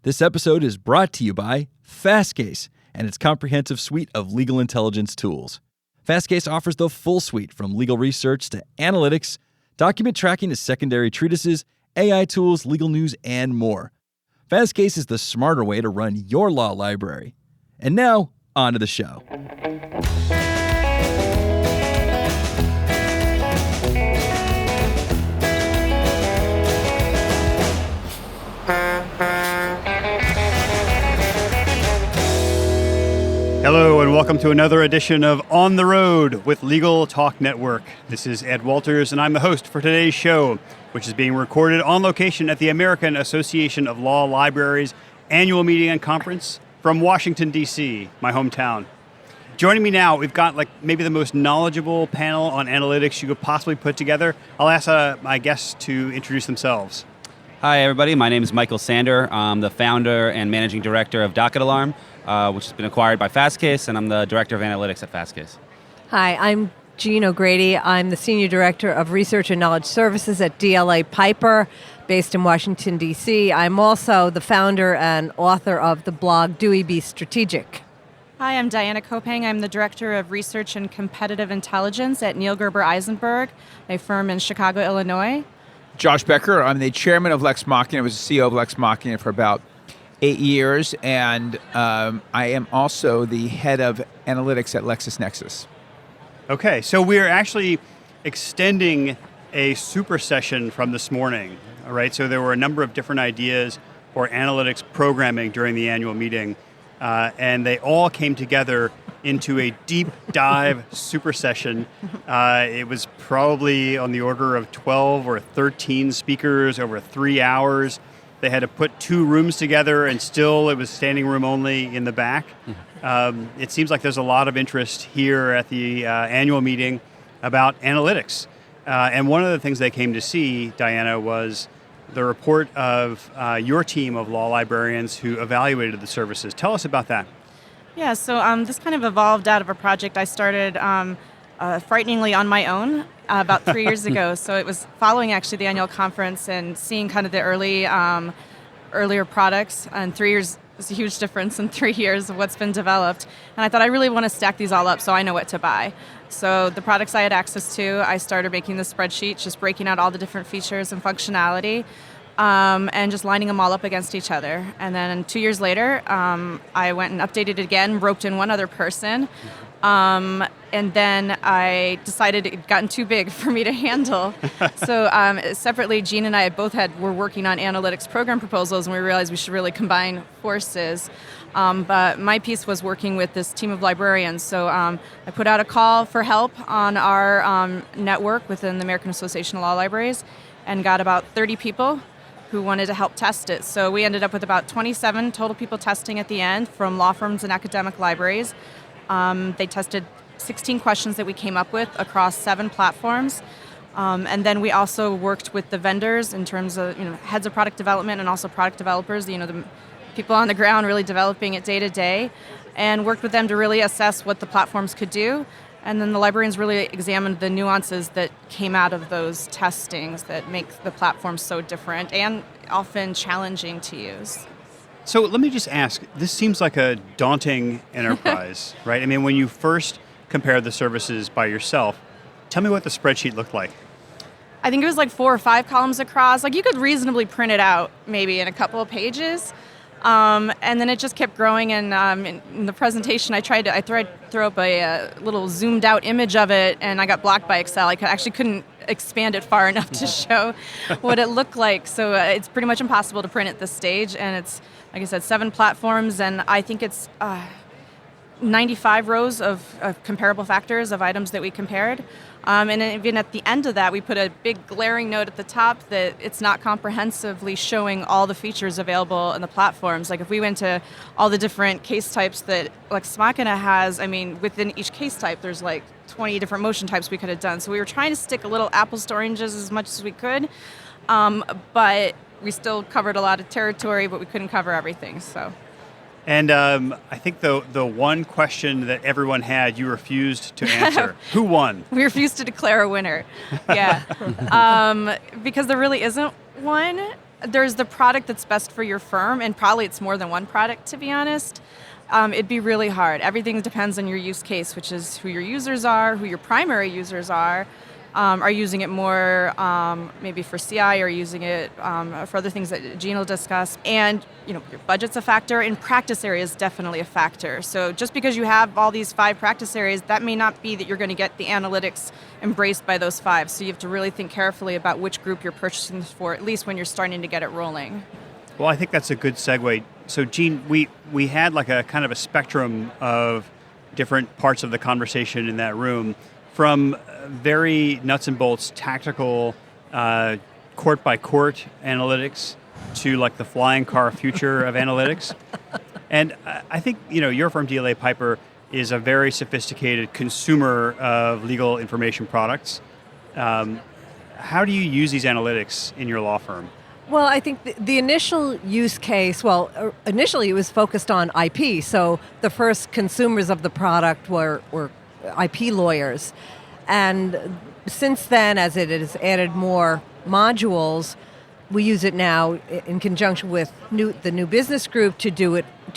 This episode is brought to you by Fastcase and its comprehensive suite of legal intelligence tools. Fastcase offers the full suite from legal research to analytics, document tracking to secondary treatises, AI tools, legal news, and more. Fastcase is the smarter way to run your law library. And now, on to the show. Hello and welcome to another edition of On the Road with Legal Talk Network. This is Ed Walters and I'm the host for today's show, which is being recorded on location at the American Association of Law Libraries annual meeting and conference from Washington, D.C., my hometown. Joining me now, we've got maybe the most knowledgeable panel on analytics you could possibly put together. I'll ask my guests to introduce themselves. Hi, everybody. My name is Michael Sander. I'm the founder and managing director of Docket Alarm, which has been acquired by Fastcase, and I'm the director of analytics at Fastcase. Hi, I'm Jean O'Grady. I'm the senior director of research and knowledge services at DLA Piper, based in Washington, D.C. I'm also the founder and author of the blog Dewey Be Strategic. Hi, I'm Diana Koppang. I'm the director of research and competitive intelligence at Neal, Gerber, Eisenberg, a firm in Chicago, Illinois. Josh Becker. I'm the chairman of Lex Machina. I was the CEO of Lex Machina for about 8 years, and I am also the head of analytics at LexisNexis. Okay, so we're actually extending a super session from this morning, all right? So there were a number of different ideas for analytics programming during the annual meeting, and they all came together into a deep dive super session. It was probably on the order of 12 or 13 speakers over 3 hours. They had to put 2 rooms together, and still it was standing room only in the back. It seems like there's a lot of interest here at the annual meeting about analytics. And one of the things they came to see, Diana, was the report of your team of law librarians who evaluated the services. Tell us about that. Yeah, so this kind of evolved out of a project I started frighteningly on my own about 3 years ago. So it was following actually the annual conference and seeing kind of the earlier products. And 3 years is a huge difference in 3 years of what's been developed. And I thought I really want to stack these all up so I know what to buy. So the products I had access to, I started making the spreadsheet, just breaking out all the different features and functionality. And just lining them all up against each other. And then 2 years later, I went and updated it again, roped in one other person. And then I decided it had gotten too big for me to handle. So separately, Jean and I were working on analytics program proposals, and we realized we should really combine forces. But my piece was working with this team of librarians. So I put out a call for help on our network within the American Association of Law Libraries and got about 30 people who wanted to help test it. So we ended up with about 27 total people testing at the end from law firms and academic libraries. They tested 16 questions that we came up with across 7 platforms. And then we also worked with the vendors in terms of heads of product development and also product developers, the people on the ground really developing it day to day, and worked with them to really assess what the platforms could do. And then the librarians really examined the nuances that came out of those testings that make the platform so different and often challenging to use. So let me just ask, this seems like a daunting enterprise, right? I mean, when you first compared the services by yourself, tell me what the spreadsheet looked like. I think it was 4 or 5 columns across. You could reasonably print it out maybe in a couple of pages. And then it just kept growing, and in the presentation I tried to throw up a little zoomed out image of it, and I got blocked by Excel. I actually couldn't expand it far enough to show what it looked like. So it's pretty much impossible to print at this stage, and it's, like I said, 7 platforms, and I think it's 95 rows of comparable factors of items that we compared. And even at the end of that, we put a big glaring note at the top that it's not comprehensively showing all the features available in the platforms. If we went to all the different case types that Lex Machina has, within each case type, there's 20 different motion types we could have done. So we were trying to stick a little apples to oranges as much as we could, but we still covered a lot of territory, but we couldn't cover everything. So. And I think the one question that everyone had, you refused to answer. Who won? We refused to declare a winner. Yeah. Because there really isn't one. there's the product that's best for your firm, and probably it's more than one product, to be honest. It'd be really hard. Everything depends on your use case, which is who your users are, who your primary users are using it more maybe for CI or using it for other things that Gene will discuss. And your budget's a factor, and practice area is definitely a factor. So just because you have all these 5 practice areas, that may not be that you're going to get the analytics embraced by those 5. So you have to really think carefully about which group you're purchasing this for, at least when you're starting to get it rolling. Well, I think that's a good segue. So Gene, we had like a kind of a spectrum of different parts of the conversation in that room, from very nuts and bolts tactical court by court analytics to like the flying car future of analytics. And I think your firm DLA Piper is a very sophisticated consumer of legal information products. How do you use these analytics in your law firm? Well, I think the initial use case, initially it was focused on IP. So the first consumers of the product were IP lawyers. And since then, as it has added more modules, we use it now in conjunction with the new business group to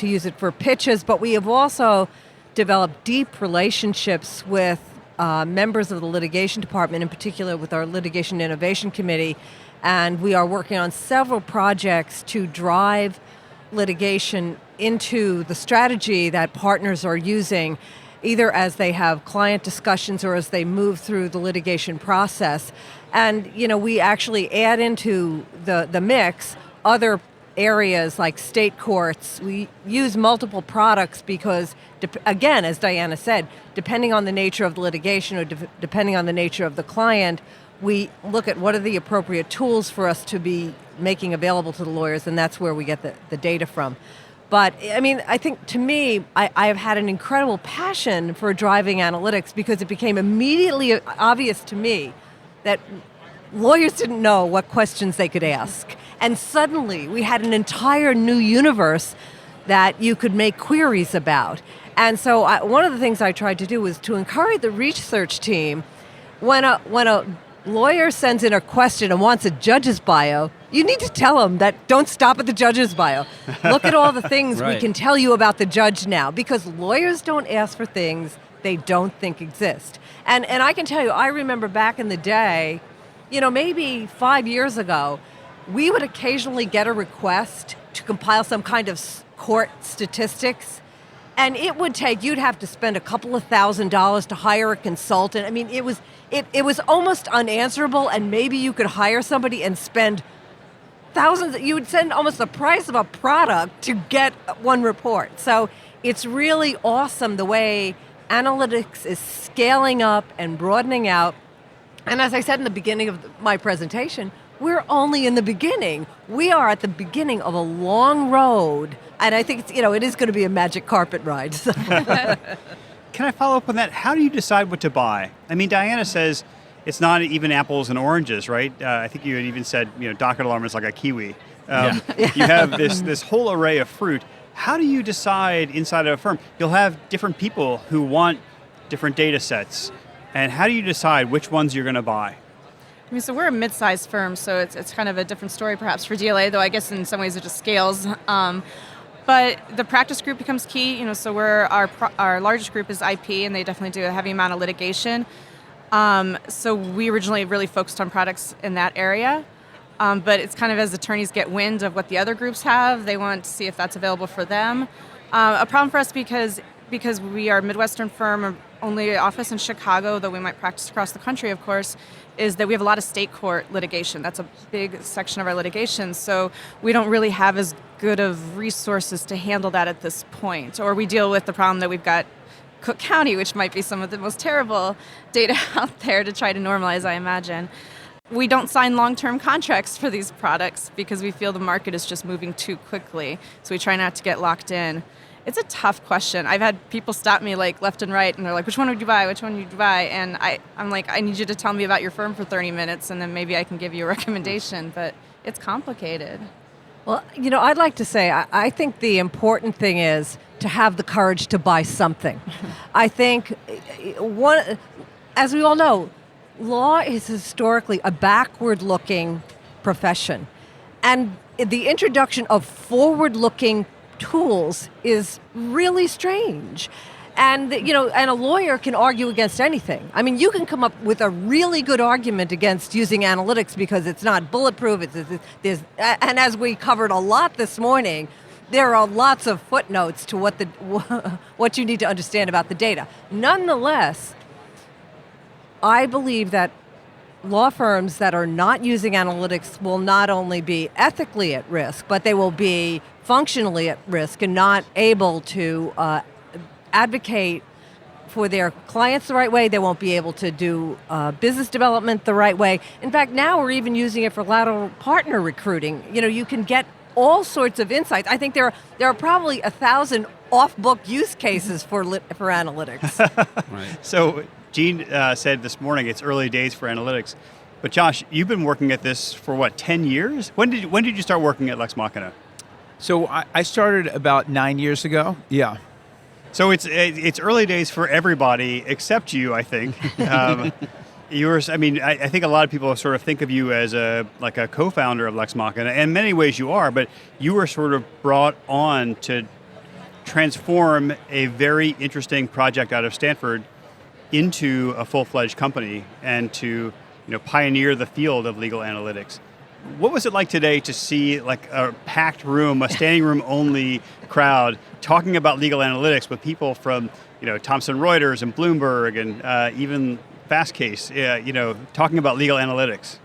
use it for pitches. But we have also developed deep relationships with members of the litigation department, in particular with our litigation innovation committee. And we are working on several projects to drive litigation into the strategy that partners are using, either as they have client discussions or as they move through the litigation process. And, we actually add into the mix other areas like state courts. We use multiple products because, again, as Diana said, depending on the nature of the litigation or depending on the nature of the client, we look at what are the appropriate tools for us to be making available to the lawyers, and that's where we get the data from. But, I think to me, I have had an incredible passion for driving analytics because it became immediately obvious to me that lawyers didn't know what questions they could ask. And suddenly we had an entire new universe that you could make queries about. And so one of the things I tried to do was to encourage the research team, when a lawyer sends in a question and wants a judge's bio, you need to tell them that don't stop at the judge's bio. Look at all the things we can tell you about the judge now, because lawyers don't ask for things they don't think exist. And I can tell you, I remember back in the day, maybe 5 years ago, we would occasionally get a request to compile some kind of court statistics. And you'd have to spend a couple of $1,000s to hire a consultant. It was almost unanswerable, and maybe you could hire somebody and spend thousands. You would send almost the price of a product to get one report. So it's really awesome the way analytics is scaling up and broadening out. And as I said in the beginning of my presentation, we're only in the beginning. We are at the beginning of a long road. And I think it is going to be a magic carpet ride. So. Can I follow up on that? How do you decide what to buy? Diana says it's not even apples and oranges, right? I think you had even said, Docket Alarm is like a kiwi. You have this whole array of fruit. How do you decide inside of a firm? You'll have different people who want different data sets. And how do you decide which ones you're going to buy? So we're a mid-sized firm, so it's kind of a different story perhaps for DLA, though I guess in some ways it just scales. But the practice group becomes key. So our largest group is IP, and they definitely do a heavy amount of litigation. So we originally really focused on products in that area. But it's kind of as attorneys get wind of what the other groups have, they want to see if that's available for them. A problem for us because we are a Midwestern firm, only office in Chicago, though we might practice across the country, of course, is that we have a lot of state court litigation. That's a big section of our litigation. So we don't really have as good of resources to handle that at this point. Or we deal with the problem that we've got Cook County, which might be some of the most terrible data out there to try to normalize, I imagine. We don't sign long-term contracts for these products because we feel the market is just moving too quickly. So we try not to get locked in. It's a tough question. I've had people stop me left and right, and they're like, which one would you buy? Which one would you buy? And I'm like, I need you to tell me about your firm for 30 minutes, and then maybe I can give you a recommendation. But it's complicated. Well, I'd like to say, I think the important thing is to have the courage to buy something. I think, as we all know, law is historically a backward-looking profession. And the introduction of forward-looking tools is really strange. And and a lawyer can argue against anything. I mean, you can come up with a really good argument against using analytics because it's not bulletproof. And as we covered a lot this morning, there are lots of footnotes to what you need to understand about the data. Nonetheless, I believe that law firms that are not using analytics will not only be ethically at risk, but they will be functionally at risk and not able to advocate for their clients the right way. They won't be able to do business development the right way. In fact, now we're even using it for lateral partner recruiting. You can get all sorts of insights. I think there are probably 1,000 off-book use cases for analytics. Right. So Gene said this morning it's early days for analytics, but Josh, you've been working at this for 10 years? When did you start working at Lex Machina? So I started about 9 years ago. Yeah. So it's early days for everybody except you, I think. I think a lot of people sort of think of you as a co-founder of Lex Machina, and in many ways you are, but you were sort of brought on to transform a very interesting project out of Stanford into a full-fledged company and to pioneer the field of legal analytics. What was it like today to see a packed room, a standing room only crowd talking about legal analytics with people from Thomson Reuters and Bloomberg and even Fastcase, talking about legal analytics?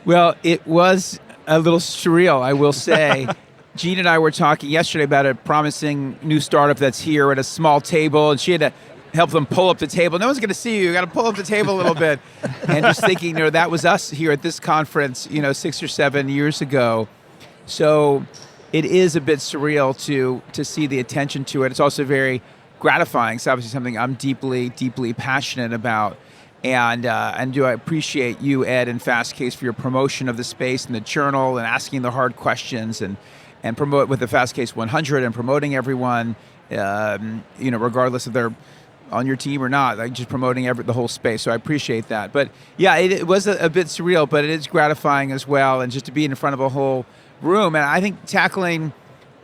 Well, it was a little surreal, I will say. Gene and I were talking yesterday about a promising new startup that's here at a small table, and she had to help them pull up the table. No one's going to see you. You got to pull up the table a little bit. And just thinking, that was us here at this conference, 6 or 7 years ago. So it is a bit surreal to see the attention to it. It's also very gratifying. It's obviously something I'm deeply, deeply passionate about. And do I appreciate you, Ed, and Fastcase for your promotion of the space and the journal and asking the hard questions and promote with the Fastcase 100 and promoting everyone, regardless if they're on your team or not, just promoting the whole space. So I appreciate that. But yeah, it was a bit surreal, but it is gratifying as well. And just to be in front of a whole room. And I think tackling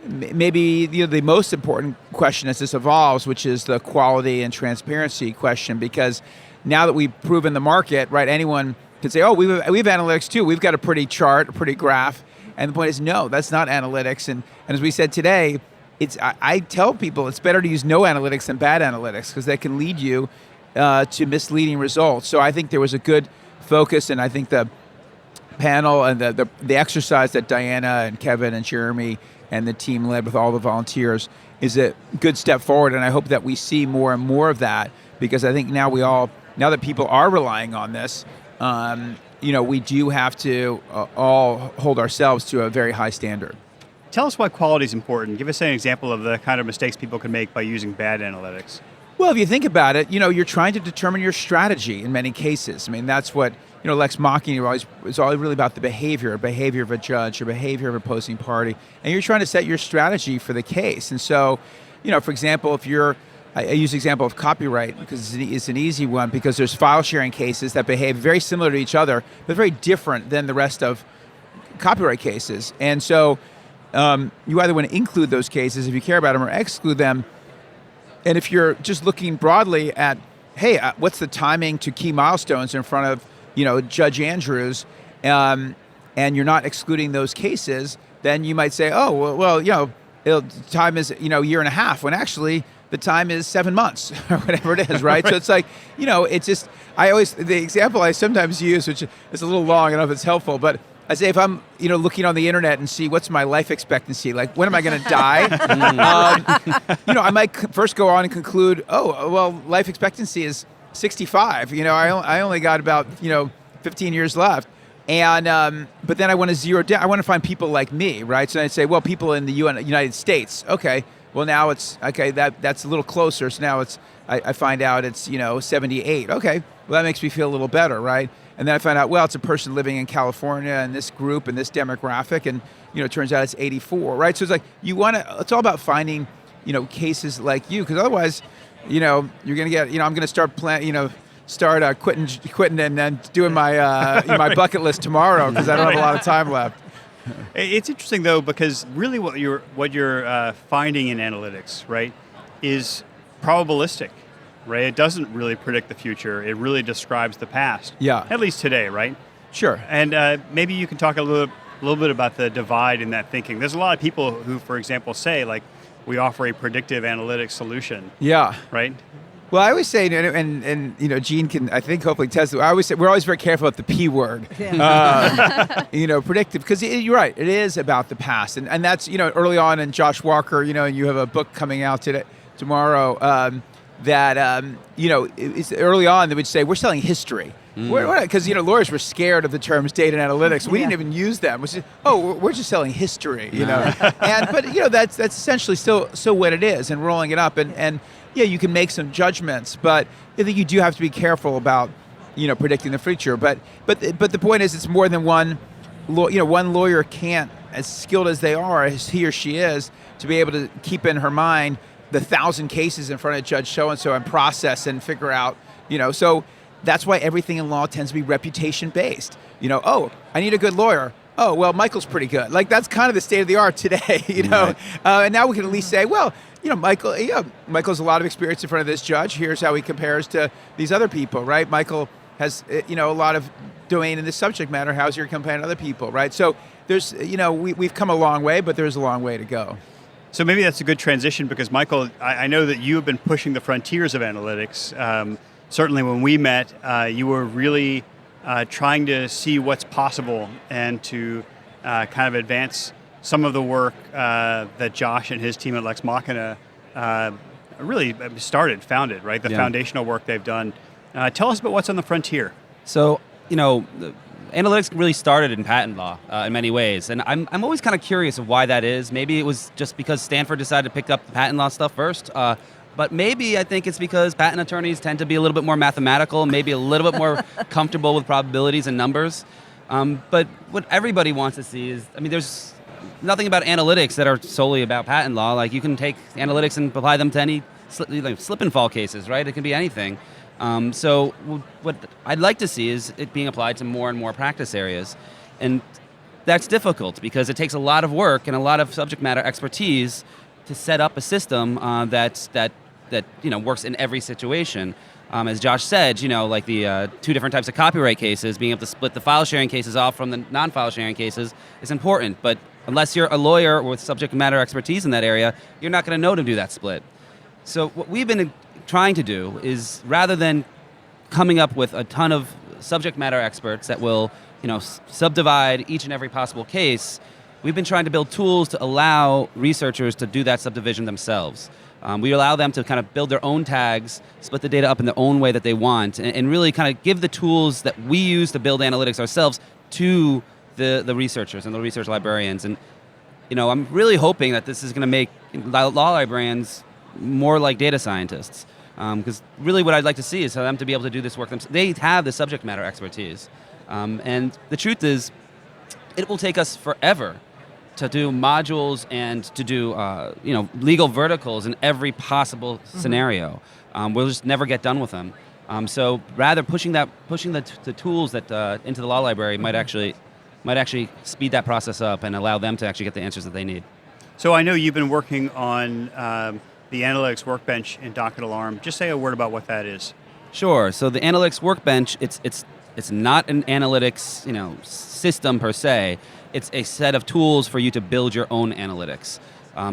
maybe the most important question as this evolves, which is the quality and transparency question, because now that we've proven the market, right, anyone can say, oh, we have analytics too. We've got a pretty chart, a pretty graph. And the point is, no, that's not analytics. And as we said today, I tell people it's better to use no analytics than bad analytics because they can lead you to misleading results. So I think there was a good focus, and I think the panel and the exercise that Diana and Kevin and Jeremy and the team led with all the volunteers is a good step forward. And I hope that we see more and more of that, because I think now that people are relying on this, we do have to all hold ourselves to a very high standard. Tell us why quality is important. Give us an example of the kind of mistakes people can make by using bad analytics. Well, if you think about it, you're trying to determine your strategy in many cases. I mean, that's what, Lex Machina is all really about the behavior of a judge, or behavior of an opposing party. And you're trying to set your strategy for the case. And so, for example, I use the example of copyright because it's an easy one, because there's file sharing cases that behave very similar to each other, but very different than the rest of copyright cases. And so you either want to include those cases if you care about them, or exclude them. And if you're just looking broadly at, hey, what's the timing to key milestones in front of, Judge Andrews, and you're not excluding those cases, then you might say, oh, well, time is, a year and a half, when actually the time is 7 months or whatever it is, right? So it's like, it's just, the example I sometimes use, which is a little long, I don't know if it's helpful, but I say if I'm, looking on the internet and see what's my life expectancy, like when am I going to die? I might first go on and conclude, oh, well, life expectancy is 65. I only got about, 15 years left. And but then I want to zero down. I want to find people like me, right? So I'd say, well, people in the United States. Okay, well now it's okay. That's a little closer. So now I find out it's 78. Okay, well that makes me feel a little better, right? And then I find out, well, it's a person living in California and this group and this demographic, and it turns out it's 84, right? So it's like it's all about finding cases like you, because otherwise, you're gonna get I'm gonna start quitting and then doing my my bucket list tomorrow, because I don't have a lot of time left. It's interesting though, because really what you're finding in analytics, right, is probabilistic, right? It doesn't really predict the future. It really describes the past. Yeah. At least today, right? Sure. And maybe you can talk a little bit about the divide in that thinking. There's a lot of people who, for example, say like, we offer a predictive analytics solution. Yeah. Right? Well, I always say, and you know, Gene can, I think, hopefully test it. I always say we're always very careful about the P word, you know, predictive, because you're right, it is about the past, and that's, you know, early on in Josh Walker, you know, and you have a book coming out tomorrow that you know, it's early on they would say we're selling history. Because, you know, lawyers were scared of the terms data and analytics. We didn't even use them. We said, we're just selling history, you know. But you know, that's essentially still what it is, and rolling it up, and yeah, you can make some judgments, but I think you do have to be careful about, you know, predicting the future. But the point is, it's more than one. You know, one lawyer can't, as skilled as they are, as he or she is, to be able to keep in her mind the 1,000 cases in front of Judge so and so and process and figure out, you know, so. That's why everything in law tends to be reputation-based. You know, I need a good lawyer. Oh, well, Michael's pretty good. Like, that's kind of the state of the art today, you know. Right. And now we can at least say, well, you know, Michael's a lot of experience in front of this judge. Here's how he compares to these other people, right? Michael has, you know, a lot of domain in this subject matter. How's your comparing to other people, right? So there's, you know, we've come a long way, but there's a long way to go. So maybe that's a good transition, because, Michael, I know that you have been pushing the frontiers of analytics. Certainly when we met, you were really trying to see what's possible and to kind of advance some of the work that Josh and his team at Lex Machina really founded, right? The foundational work they've done. Tell us about what's on the frontier. So, you know, analytics really started in patent law in many ways, and I'm always kind of curious of why that is. Maybe it was just because Stanford decided to pick up the patent law stuff first. But maybe I think it's because patent attorneys tend to be a little bit more mathematical, maybe a little bit more comfortable with probabilities and numbers. But what everybody wants to see is, I mean, there's nothing about analytics that are solely about patent law. Like, you can take analytics and apply them to any slip and fall cases, right? It can be anything. So what I'd like to see is it being applied to more and more practice areas. And that's difficult because it takes a lot of work and a lot of subject matter expertise to set up a system that you know, works in every situation. As Josh said, you know, like the two different types of copyright cases, being able to split the file sharing cases off from the non-file sharing cases is important. But unless you're a lawyer with subject matter expertise in that area, you're not going to know to do that split. So what we've been trying to do is, rather than coming up with a ton of subject matter experts that will, you know, subdivide each and every possible case, we've been trying to build tools to allow researchers to do that subdivision themselves. We allow them to kind of build their own tags, split the data up in their own way that they want, and really kind of give the tools that we use to build analytics ourselves to the researchers and the research librarians. And, you know, I'm really hoping that this is going to make law librarians more like data scientists. Because really what I'd like to see is for them to be able to do this work themselves. They have the subject matter expertise. And the truth is, it will take us forever to do modules and to do you know, legal verticals in every possible scenario. We'll just never get done with them. So rather pushing the tools that into the law library might actually speed that process up and allow them to actually get the answers that they need. So I know you've been working on the Analects Workbench in Docket Alarm. Just say a word about what that is. Sure. So the Analects Workbench, it's not an analytics, you know, system per se. It's a set of tools for you to build your own analytics.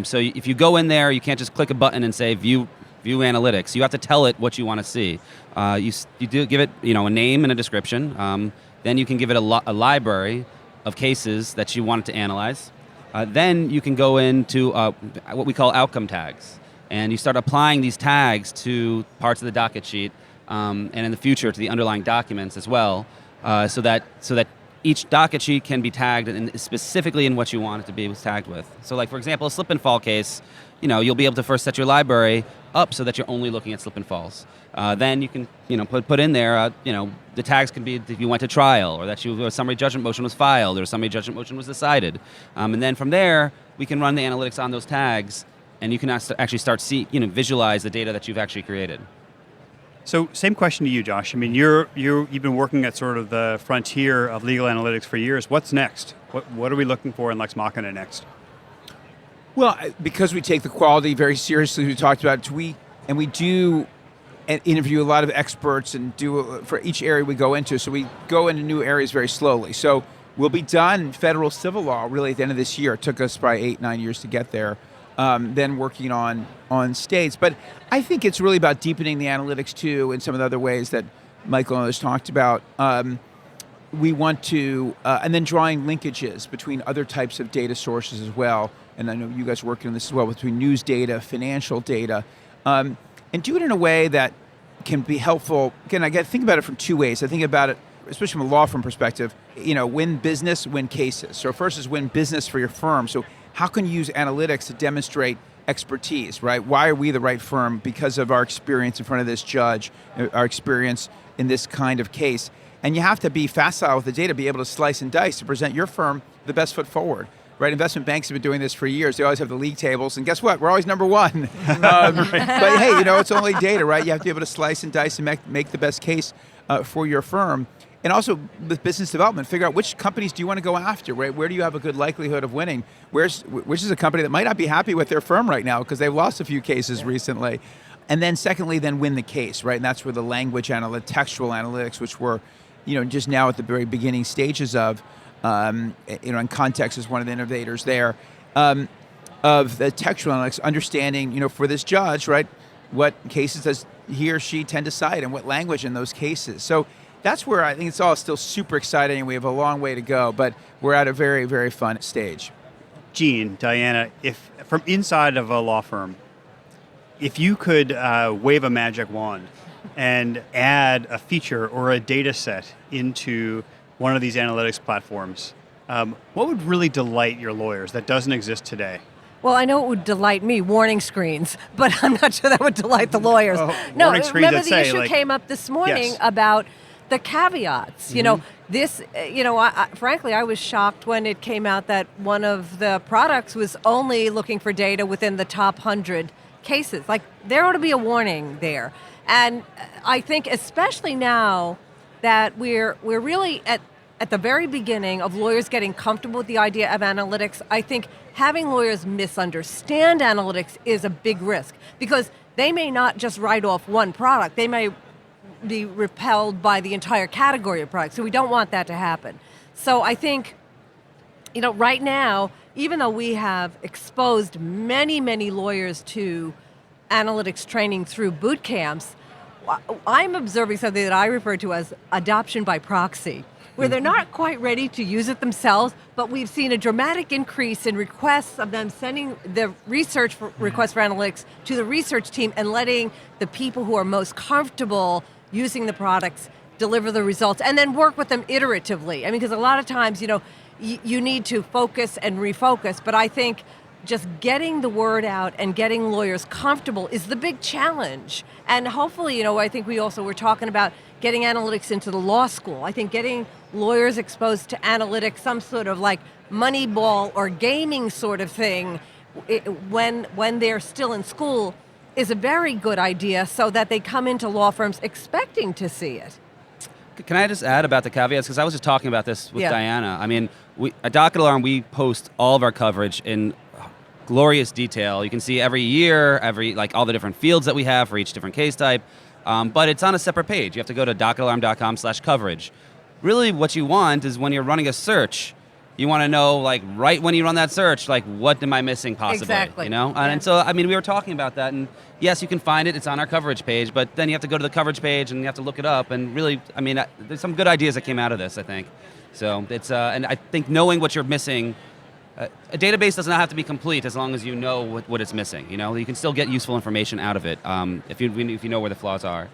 So if you go in there, you can't just click a button and say view analytics. You have to tell it what you want to see. You do give it, you know, a name and a description. Then you can give it a library of cases that you want it to analyze. Then you can go into what we call outcome tags, and you start applying these tags to parts of the docket sheet, and in the future to the underlying documents as well, so that each docket sheet can be tagged specifically in what you want it to be tagged with. So, like, for example, a slip and fall case, you know, you'll be able to first set your library up so that you're only looking at slip and falls. Then you can, you know, put in there, you know, the tags can be if you went to trial, or that a summary judgment motion was filed, or a summary judgment motion was decided. And then from there, we can run the analytics on those tags, and you can actually start visualize the data that you've actually created. So same question to you, Josh. I mean, you've been working at sort of the frontier of legal analytics for years. What's next? What are we looking for in Lex Machina next? Well, because we take the quality very seriously, we talked about it, we do interview a lot of experts and do for each area we go into. So we go into new areas very slowly. So we'll be done federal civil law really at the end of this year. It took us probably 8-9 years to get there. Then working on states. But I think it's really about deepening the analytics too in some of the other ways that Michael and others talked about. We want to, and then drawing linkages between other types of data sources as well. And I know you guys are working on this as well, between news data, financial data, and do it in a way that can be helpful. Again, I got to think about it from two ways. I think about it, especially from a law firm perspective, win business, win cases. So first is win business for your firm. So how can you use analytics to demonstrate expertise, right? Why are we the right firm? Because of our experience in front of this judge, our experience in this kind of case. And you have to be facile with the data, be able to slice and dice to present your firm the best foot forward. Right, investment banks have been doing this for years. They always have the league tables, and guess what? We're always number one. But hey, it's only data, right? You have to be able to slice and dice and make the best case for your firm. And also with business development, figure out which companies do you want to go after, right? Where do you have a good likelihood of winning? Which is a company that might not be happy with their firm right now because they've lost a few cases recently. And then secondly, then win the case, right? And that's where the language textual analytics, which we're, just now at the very beginning stages of, and Context is one of the innovators there, of the textual analytics, understanding, for this judge, right, what cases does he or she tend to cite and what language in those cases. So that's where I think it's all still super exciting and we have a long way to go, but we're at a very, very fun stage. Gene, Diana, if from inside of a law firm, if you could wave a magic wand and add a feature or a data set into one of these analytics platforms, what would really delight your lawyers that doesn't exist today? Well, I know it would delight me, warning screens, but I'm not sure that would delight the lawyers. No, warning screens remember that the say, issue came up this morning yes. about the caveats. Frankly, I was shocked when it came out that one of the products was only looking for data within the top 100 cases. Like, there ought to be a warning there. And I think especially now that we're really at the very beginning of lawyers getting comfortable with the idea of analytics, I think having lawyers misunderstand analytics is a big risk because they may not just write off one product. They may be repelled by the entire category of products. So we don't want that to happen. So I think, right now, even though we have exposed many, many lawyers to analytics training through boot camps, I'm observing something that I refer to as adoption by proxy, where they're not quite ready to use it themselves, but we've seen a dramatic increase in requests of them sending the research requests for analytics to the research team and letting the people who are most comfortable using the products deliver the results and then work with them iteratively. I mean, because a lot of times, you need to focus and refocus, but I think just getting the word out and getting lawyers comfortable is the big challenge. And hopefully, I think we also were talking about getting analytics into the law school. I think getting lawyers exposed to analytics, some sort of like Moneyball or gaming sort of thing, when they're still in school, is a very good idea so that they come into law firms expecting to see it. Can I just add about the caveats? Because I was just talking about this with Diana. I mean, at Docket Alarm, we post all of our coverage in glorious detail. You can see every year, all the different fields that we have for each different case type. But it's on a separate page. You have to go to docketalarm.com/coverage. Really, what you want is when you're running a search, you want to know, right when you run that search, what am I missing possibly? Exactly. And so, we were talking about that, and yes, you can find it. It's on our coverage page, but then you have to go to the coverage page and you have to look it up. And really, there's some good ideas that came out of this, I think. So it's, and I think knowing what you're missing. A database does not have to be complete as long as you know what it's missing. You can still get useful information out of it if you know where the flaws are.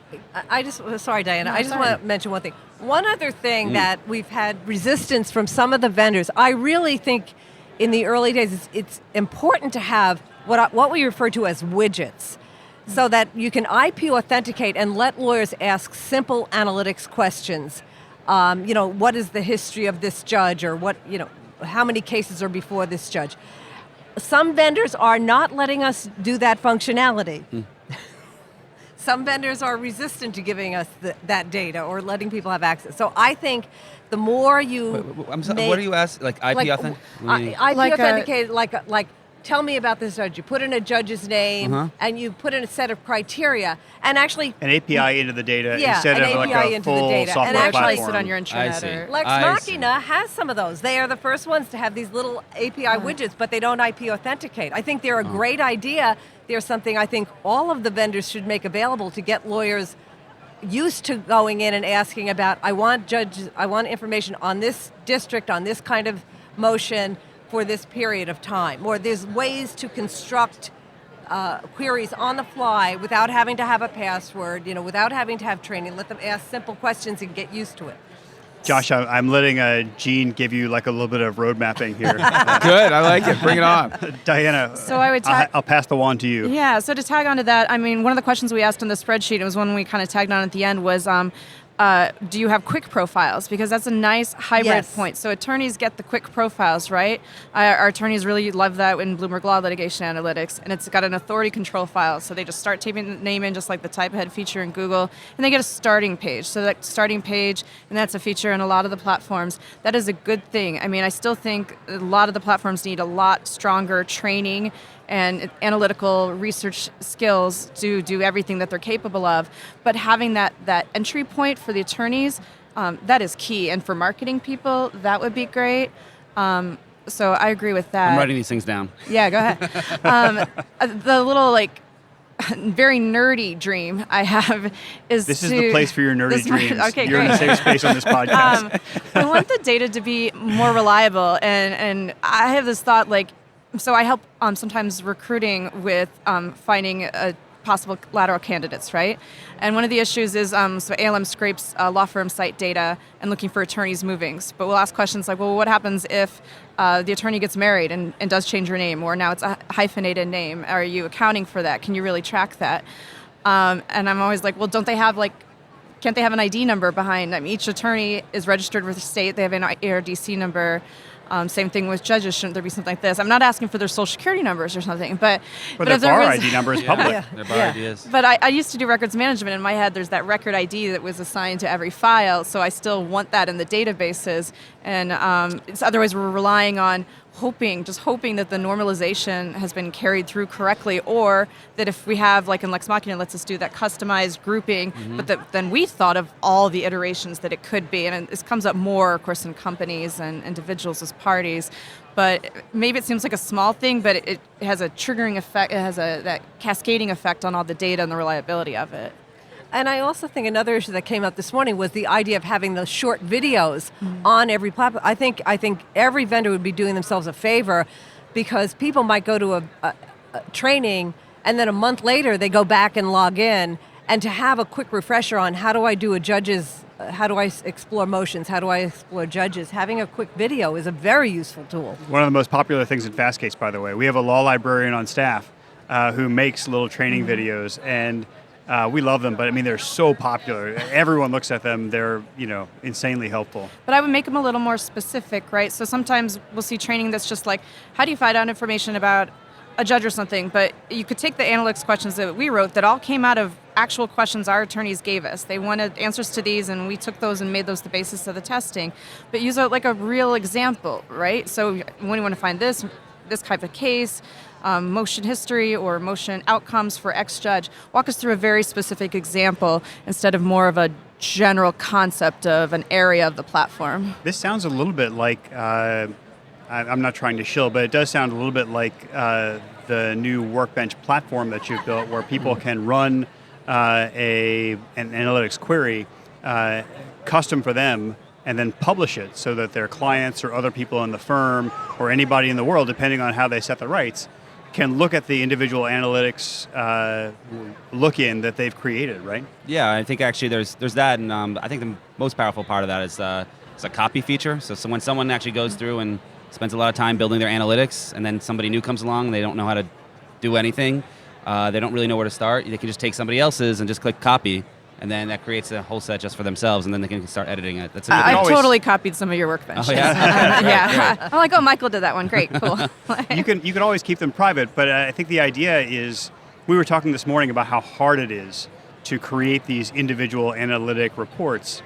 Sorry, Diana. I just want to mention one thing. One other thing that we've had resistance from some of the vendors. I really think in the early days it's important to have what we refer to as widgets, so that you can IP authenticate and let lawyers ask simple analytics questions. What is the history of this judge, or how many cases are before this judge? Some vendors are not letting us do that functionality. some vendors are resistant to giving us that data or letting people have access. So I think the more you I'm sorry, what do you ask? Like IP authenticated? IP authenticated, like tell me about this judge. You put in a judge's name and you put in a set of criteria, and actually an API into the data Yeah, instead an of like API a into the full data. software And actually platform. Sit on your I intranet see. or Lex I Machina has some of those. They are the first ones to have these little API widgets, but they don't IP authenticate. I think they're a great idea. They're something I think all of the vendors should make available to get lawyers used to going in and asking about, I want information on this district, on this kind of motion for this period of time. Or there's ways to construct queries on the fly without having to have a password, without having to have training. Let them ask simple questions and get used to it. Josh, I'm letting Gene give you like a little bit of road mapping here. Good, I like it. Bring it on. Diana, So I would I'll pass the wand to you. Yeah, so to tag on to that, I mean, one of the questions we asked on the spreadsheet, it was one we kind of tagged on at the end, was do you have quick profiles? Because that's a nice hybrid Yes. point. So attorneys get the quick profiles, right? Our attorneys really love that in Bloomberg Law Litigation Analytics, and it's got an authority control file. So they just start typing the name in, just like the type ahead feature in Google, and they get a starting page. So that starting page, and that's a feature in a lot of the platforms. That is a good thing. I mean, I still think a lot of the platforms need a lot stronger training and analytical research skills to do everything that they're capable of. But having that entry point for the attorneys, that is key. And for marketing people, that would be great. So I agree with that. I'm writing these things down. Yeah, go ahead. The little very nerdy dream I have is This is the place for your nerdy dreams. Okay, You're in a great. safe space on this podcast. I want the data to be more reliable, and I have this thought so I help sometimes recruiting with finding possible lateral candidates, right? And one of the issues is, so ALM scrapes law firm site data and looking for attorneys' movings. But we'll ask questions like, well, what happens if the attorney gets married and does change her name, or now it's a hyphenated name? Are you accounting for that? Can you really track that? And I'm always like, well, don't they have can't they have an ID number behind? I mean, each attorney is registered with the state. They have an ARDC number. Same thing with judges. Shouldn't there be something like this? I'm not asking for their social security numbers or something, but the if there bar was- ID number is public. Yeah. Their bar Yeah. ideas. But I used to do records management. In my head, there's that record ID that was assigned to every file, so I still want that in the databases. And otherwise, we're relying on hoping that the normalization has been carried through correctly, or that if we have, like in Lex Machina, lets us do that customized grouping, but then we thought of all the iterations that it could be. And this comes up more, of course, in companies and individuals as parties. But maybe it seems like a small thing, but it has a triggering effect. It has that cascading effect on all the data and the reliability of it. And I also think another issue that came up this morning was the idea of having the short videos on every platform. I think every vendor would be doing themselves a favor, because people might go to a training and then a month later they go back and log in, and to have a quick refresher on how do I do how do I explore motions, how do I explore judges, having a quick video is a very useful tool. One of the most popular things in Fastcase, by the way. We have a law librarian on staff who makes little training videos, and we love them, but I mean, they're so popular. Everyone looks at them. They're, insanely helpful. But I would make them a little more specific, right? So sometimes we'll see training that's just like, how do you find out information about a judge or something? But you could take the analytics questions that we wrote that all came out of actual questions our attorneys gave us. They wanted answers to these, and we took those and made those the basis of the testing. But use a real example, right? So when you want to find this type of case, motion history or motion outcomes for X judge, walk us through a very specific example instead of more of a general concept of an area of the platform. This sounds a little bit like, I'm not trying to shill, but it does sound a little bit like the new Workbench platform that you've built, where people can run an analytics query custom for them, and then publish it so that their clients or other people in the firm or anybody in the world, depending on how they set the rights, can look at the individual analytics look-in that they've created, right? Yeah, I think actually there's that, and I think the most powerful part of that is it's a copy feature. So when someone actually goes through and spends a lot of time building their analytics, and then somebody new comes along and they don't know how to do anything, they don't really know where to start, they can just take somebody else's and just click copy, and then that creates a whole set just for themselves, and then they can start editing it. That's a good I've thing. totally copied some of your Workbench. Oh, yeah? Yeah. I'm like, oh, Michael did that one. Great, cool. You can always keep them private, but I think the idea is, we were talking this morning about how hard it is to create these individual analytic reports.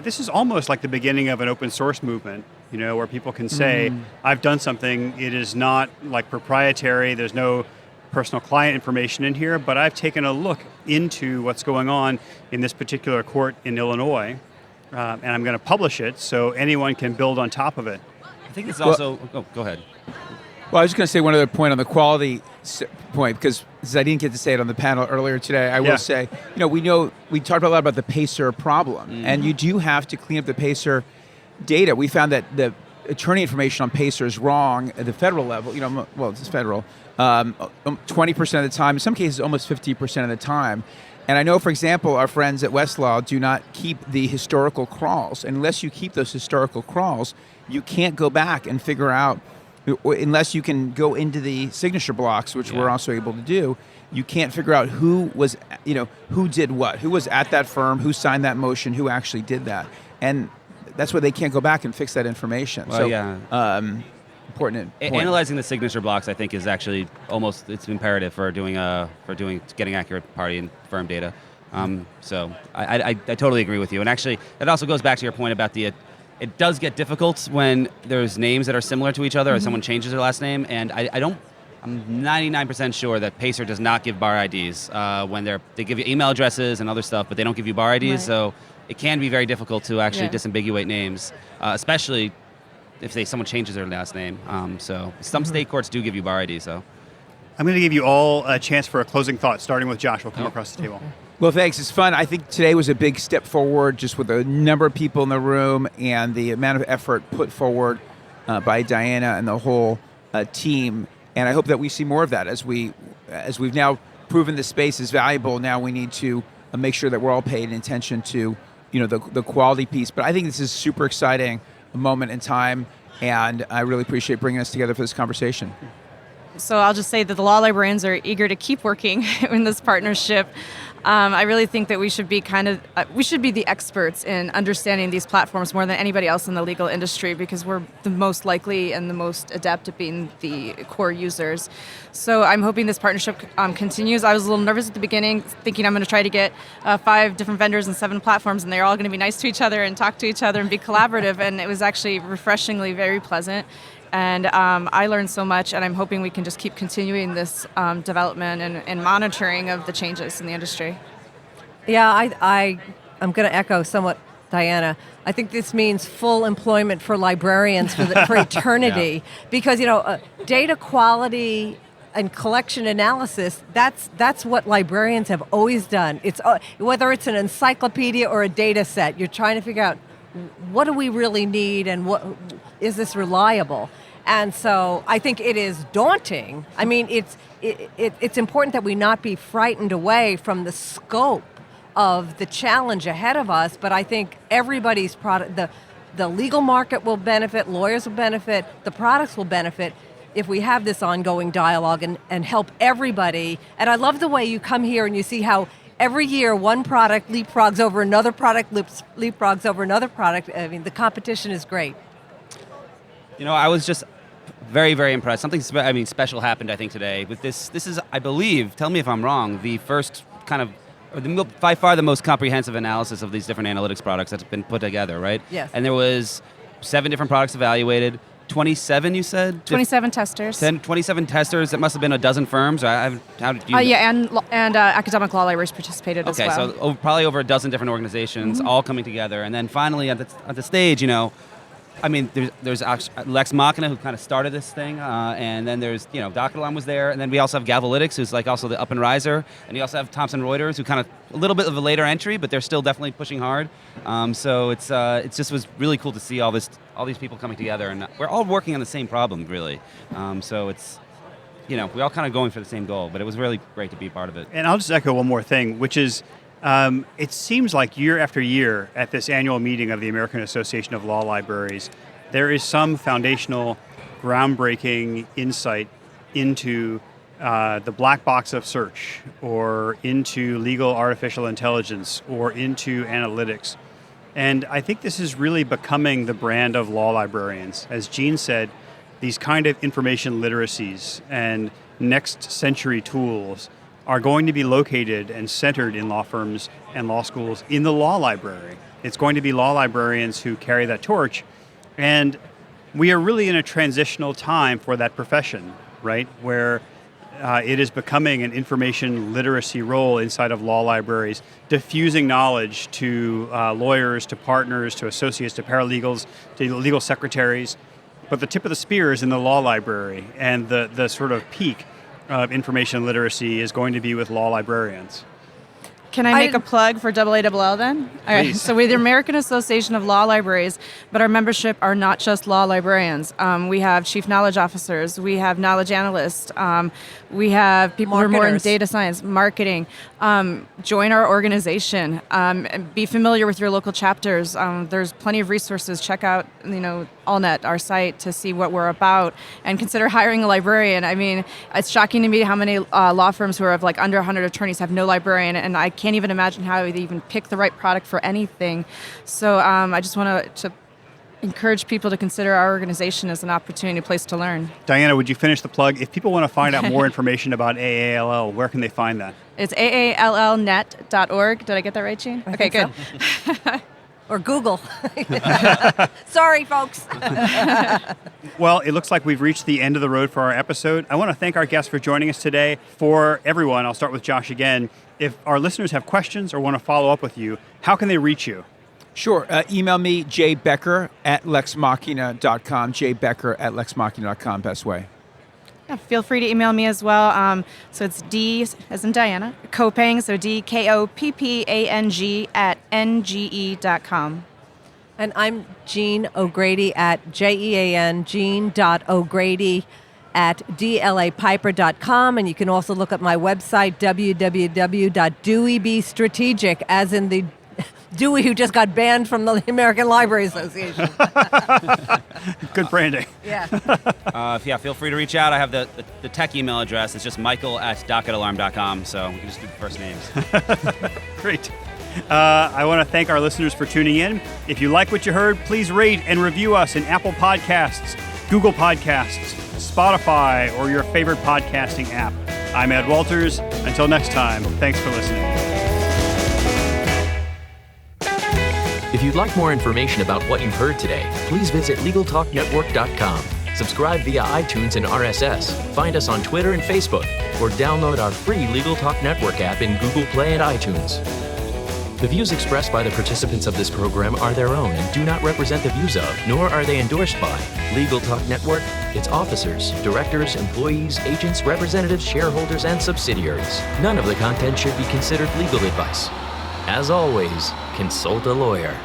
This is almost like the beginning of an open source movement, where people can say, I've done something, it is not like proprietary, there's no personal client information in here, but I've taken a look into what's going on in this particular court in Illinois, and I'm going to publish it so anyone can build on top of it. I think it's also... go ahead. Well, I was just going to say one other point on the quality point, because I didn't get to say it on the panel earlier today. I will say, we talked a lot about the PACER problem, and you do have to clean up the PACER data. We found that the attorney information on PACER is wrong at the federal level. Well, it's federal. 20% of the time, in some cases, almost 50% of the time. And I know, for example, our friends at Westlaw do not keep the historical crawls. And unless you keep those historical crawls, you can't go back and figure out, unless you can go into the signature blocks, which we're also able to do, you can't figure out who was, who did what, who was at that firm, who signed that motion, who actually did that. And that's why they can't go back and fix that information. Well, so, important point. Analyzing the signature blocks, I think, is actually it's imperative for getting accurate party and firm data. So I totally agree with you. And actually, that also goes back to your point about it does get difficult when there's names that are similar to each other, or someone changes their last name. And I'm 99% sure that PACER does not give bar IDs when they give you email addresses and other stuff, but they don't give you bar IDs. Right. So it can be very difficult to actually disambiguate names, especially if someone changes their last name. So some state courts do give you bar IDs. So I'm going to give you all a chance for a closing thought, starting with Josh. We'll come across the table. Well, thanks. It's fun. I think today was a big step forward, just with the number of people in the room and the amount of effort put forward by Diana and the whole team. And I hope that we see more of that as we've now proven the space is valuable. Now we need to make sure that we're all paying attention to the quality piece. But I think this is super exciting moment in time, and I really appreciate bringing us together for this conversation. So I'll just say that the law librarians are eager to keep working in this partnership. I really think that we should be the experts in understanding these platforms more than anybody else in the legal industry, because we're the most likely and the most adept at being the core users. So I'm hoping this partnership continues. I was a little nervous at the beginning, thinking I'm going to try to get 5 different vendors and 7 platforms, and they're all going to be nice to each other and talk to each other and be collaborative. And it was actually refreshingly very pleasant. And I learned so much, and I'm hoping we can just keep continuing this development and monitoring of the changes in the industry. Yeah, I'm going to echo somewhat Diana. I think this means full employment for librarians for eternity, because data quality and collection analysis, that's what librarians have always done. It's whether it's an encyclopedia or a data set, you're trying to figure out what do we really need and what is this reliable. And so I think it is daunting. I mean, it's important that we not be frightened away from the scope of the challenge ahead of us, but I think everybody's product, the legal market will benefit, lawyers will benefit, the products will benefit if we have this ongoing dialogue and help everybody. And I love the way you come here and you see how every year one product leapfrogs over another product, leapfrogs over another product. I mean, the competition is great. I was just very, very impressed. Something special happened, I think, today. With this is, I believe, tell me if I'm wrong, the first by far the most comprehensive analysis of these different analytics products that's been put together, right? Yes. And there was 7 different products evaluated. 27, you said? 27 testers. 27 testers. That must have been a dozen firms. How did you? And academic law libraries participated as well. Okay, so probably over a dozen different organizations all coming together. And then finally at the stage, there's Lex Machina, who kind of started this thing, and then there's, Docket Alarm was there, and then we also have Analects, who's like also the up and riser, and you also have Thomson Reuters, who kind of a little bit of a later entry, but they're still definitely pushing hard. So it's just was really cool to see all these people coming together, and we're all working on the same problem, really. So it's, we're all kind of going for the same goal, but it was really great to be part of it. And I'll just echo one more thing, which is, it seems like year after year at this annual meeting of the American Association of Law Libraries, there is some foundational, groundbreaking insight into the black box of search, or into legal artificial intelligence, or into analytics. And I think this is really becoming the brand of law librarians. As Gene said, these kind of information literacies and next century tools are going to be located and centered in law firms and law schools in the law library. It's going to be law librarians who carry that torch. And we are really in a transitional time for that profession, right? Where it is becoming an information literacy role inside of law libraries, diffusing knowledge to lawyers, to partners, to associates, to paralegals, to legal secretaries. But the tip of the spear is in the law library, and the sort of peak of information literacy is going to be with law librarians. Can I make a plug for AALL then? All right. So we're the American Association of Law Libraries, but our membership are not just law librarians. We have chief knowledge officers. We have knowledge analysts. We have people who are more in data science, marketing. Join our organization. And be familiar with your local chapters. There's plenty of resources. Check out, AllNet, our site, to see what we're about, and consider hiring a librarian. I mean, it's shocking to me how many law firms who are of under 100 attorneys have no librarian, and I can't even imagine how they even pick the right product for anything. So I just want to encourage people to consider our organization as an opportunity, a place to learn. Diana, would you finish the plug? If people want to find out more information about AALL, where can they find that? It's aallnet.org. Did I get that right, Gene? Okay, good. So. Or Google. Sorry, folks. Well, it looks like we've reached the end of the road for our episode. I want to thank our guests for joining us today. For everyone, I'll start with Josh again. If our listeners have questions or want to follow up with you, how can they reach you? Sure. Email me, jbecker@lexmachina.com, jbecker@lexmachina.com, best way. Yeah, feel free to email me as well. So it's D, as in Diana, Koppang, so DKOPPANG @NGE.com. And I'm Jean O'Grady at JEAN, Jean.O'Grady @DLAPiper.com. And you can also look at my website, www.DeweyBeStrategic, as in the Dewey who just got banned from the American Library Association. Good branding. Yeah. Feel free to reach out. I have the tech email address. It's just michael@docketalarm.com, so we can just do the first names. Great. I want to thank our listeners for tuning in. If you like what you heard, please rate and review us in Apple Podcasts, Google Podcasts, Spotify, or your favorite podcasting app. I'm Ed Walters. Until next time, thanks for listening. If you'd like more information about what you've heard today, please visit LegalTalkNetwork.com. Subscribe via iTunes and RSS. Find us on Twitter and Facebook, or download our free Legal Talk Network app in Google Play and iTunes. The views expressed by the participants of this program are their own and do not represent the views of, nor are they endorsed by, Legal Talk Network, its officers, directors, employees, agents, representatives, shareholders, and subsidiaries. None of the content should be considered legal advice. As always, consult a lawyer.